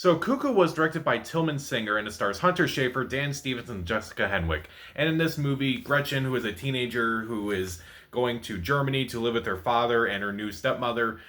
So Cuckoo was directed by Tillman Singer and it stars Hunter Schafer, Dan Stevens, and Jessica Henwick. And in this movie, Gretchen, who is a teenager who is going to Germany to live with her father and her new stepmother,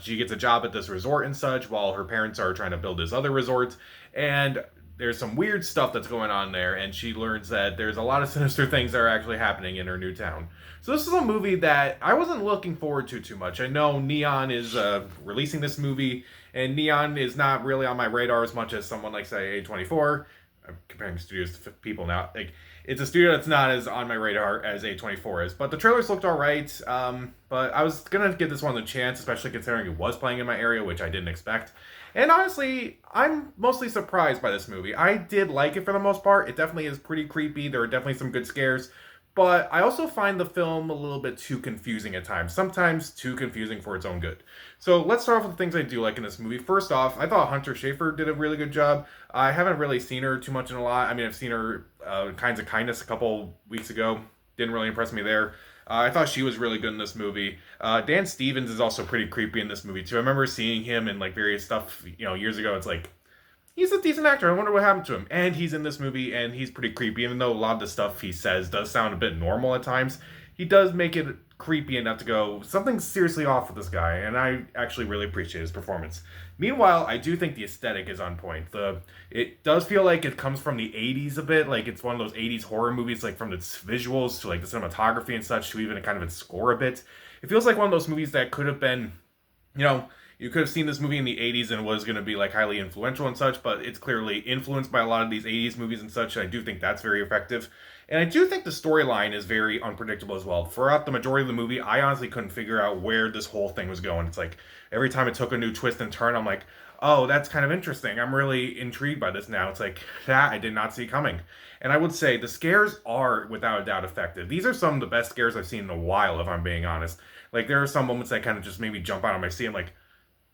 she gets a job at this resort and such while her parents are trying to build this other resort. And there's some weird stuff that's going on there, and she learns that there's a lot of sinister things that are actually happening in her new town. So this is a movie that I wasn't looking forward to too much. I know Neon is releasing this movie, and Neon is not really on my radar as much as someone like say A24. I'm comparing studios to people now. Like it's a studio that's not as on my radar as A24 is. But the trailers looked all right. But I was gonna give this one a chance, especially considering it was playing in my area, which I didn't expect. And honestly, I'm mostly surprised by this movie. I did like it for the most part. It definitely is pretty creepy. There are definitely some good scares. But I also find the film a little bit too confusing at times. Sometimes too confusing for its own good. So let's start off with the things I do like in this movie. First off, I thought Hunter Schafer did a really good job. I haven't really seen her too much in a lot. I mean, I've seen her Kinds of Kindness a couple weeks ago. Didn't really impress me there. I thought she was really good in this movie. Dan Stevens is also pretty creepy in this movie too. I remember seeing him in like various stuff, years ago. It's like he's a decent actor. I wonder what happened to him. And he's in this movie, and he's pretty creepy. Even though a lot of the stuff he says does sound a bit normal at times, he does make it creepy enough to go something's seriously off with this guy. And I actually really appreciate his performance. Meanwhile, I do think the aesthetic is on point. It does feel like it comes from the '80s a bit, like it's one of those '80s horror movies, like from its visuals to like the cinematography and such, to even kind of its score a bit. It feels like one of those movies that could have been, you know, you could have seen this movie in the '80s and was going to be like highly influential and such, but it's clearly influenced by a lot of these '80s movies and such. And I do think that's very effective. And I do think the storyline is very unpredictable as well. Throughout the majority of the movie, I honestly couldn't figure out where this whole thing was going. It's like every time it took a new twist and turn, I'm like, oh, that's kind of interesting. I'm really intrigued by this now. It's like, that I did not see coming. And I would say the scares are, without a doubt, effective. These are some of the best scares I've seen in a while, if I'm being honest. Like, there are some moments that kind of just made me jump out of my seat. I'm like,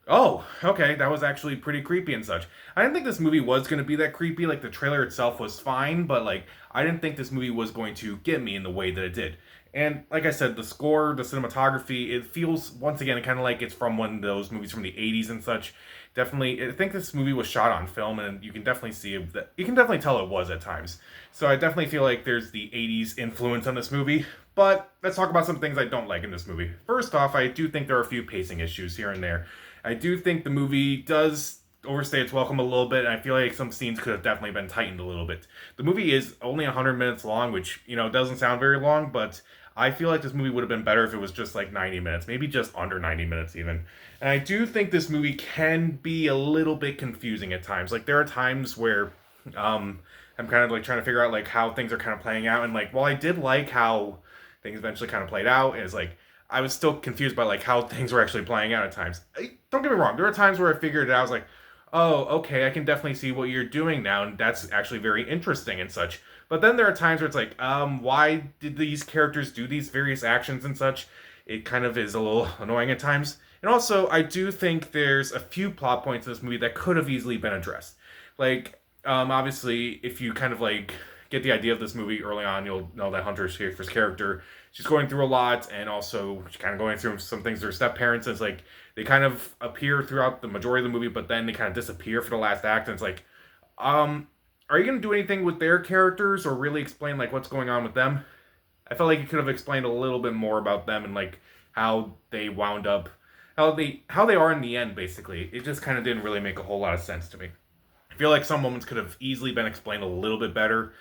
oh, okay, that was actually pretty creepy and such. I didn't think this movie was going to be that creepy. Like, the trailer itself was fine, but, like, I didn't think this movie was going to get me in the way that it did. And, like I said, the score, the cinematography, it feels, once again, kind of like it's from one of those movies from the '80s and such. Definitely, I think this movie was shot on film, and you can definitely see that, you can definitely tell it was at times. So I definitely feel like there's the '80s influence on this movie. But let's talk about some things I don't like in this movie. First off, I do think there are a few pacing issues here and there. I do think the movie does overstay its welcome a little bit, and I feel like some scenes could have definitely been tightened a little bit. The movie is only 100 minutes long, which, doesn't sound very long, but I feel like this movie would have been better if it was just like 90 minutes, maybe just under 90 minutes even. And I do think this movie can be a little bit confusing at times. Like, there are times where I'm kind of like trying to figure out like how things are kind of playing out, and like while I did like how things eventually kind of played out, is like I was still confused by like how things were actually playing out at times. Don't get me wrong, there are times where I figured it out. I was like, oh, okay, I can definitely see what you're doing now, and that's actually very interesting and such. But then there are times where it's like, why did these characters do these various actions and such? It kind of is a little annoying at times. And also, I do think there's a few plot points in this movie that could have easily been addressed. Like, obviously, if you kind of like get the idea of this movie early on, you'll know that Hunter Schafer's character, she's going through a lot, and also she's kind of going through some things with her step parents. And it's like they kind of appear throughout the majority of the movie, but then they kind of disappear for the last act. And it's like, are you gonna do anything with their characters or really explain like what's going on with them? I felt like you could have explained a little bit more about them and like how they wound up, how they are in the end. Basically, it just kind of didn't really make a whole lot of sense to me. I feel like some moments could have easily been explained a little bit better.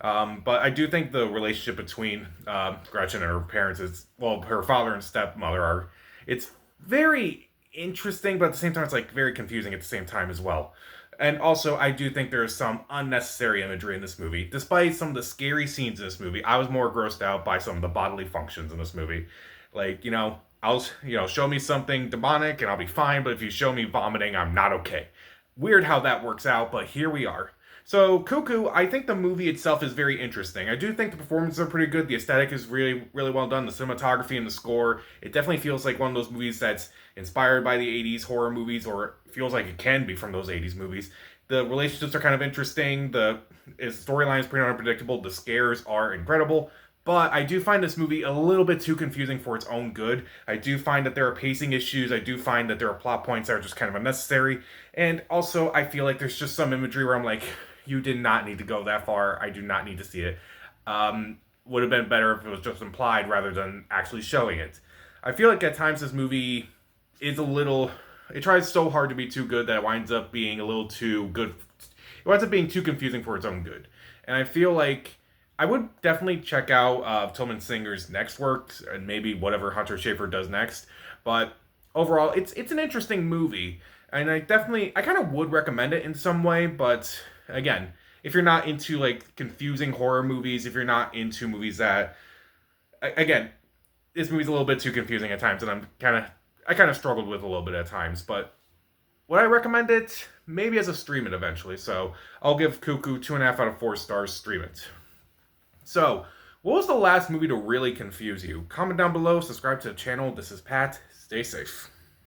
But I do think the relationship between Gretchen and her parents is, well, her father and stepmother are, it's very interesting, but at the same time, it's like very confusing at the same time as well. And also, I do think there's some unnecessary imagery in this movie. Despite some of the scary scenes in this movie, I was more grossed out by some of the bodily functions in this movie. Like, show me something demonic and I'll be fine, but if you show me vomiting, I'm not okay. Weird how that works out, but here we are. So, Cuckoo, I think the movie itself is very interesting. I do think the performances are pretty good. The aesthetic is really, really well done. The cinematography and the score, it definitely feels like one of those movies that's inspired by the '80s horror movies, or feels like it can be from those '80s movies. The relationships are kind of interesting. The storyline is pretty unpredictable. The scares are incredible. But I do find this movie a little bit too confusing for its own good. I do find that there are pacing issues. I do find that there are plot points that are just kind of unnecessary. And also, I feel like there's just some imagery where I'm like, you did not need to go that far. I do not need to see it. Would have been better if it was just implied rather than actually showing it. I feel like at times this movie is a little. It tries so hard to be too good that it winds up being a little too good. It winds up being too confusing for its own good. And I feel like I would definitely check out Tillman Singer's next work and maybe whatever Hunter Schafer does next. But overall, it's an interesting movie, and I kind of would recommend it in some way. But again, if you're not into like confusing horror movies, if you're not into movies that, again, this movie's a little bit too confusing at times, and I kind of struggled with a little bit at times. But would I recommend it? Maybe as a stream it eventually. So I'll give Cuckoo 2.5 out of 4 stars. Stream it. So, what was the last movie to really confuse you? Comment down below, subscribe to the channel. This is Pat. Stay safe.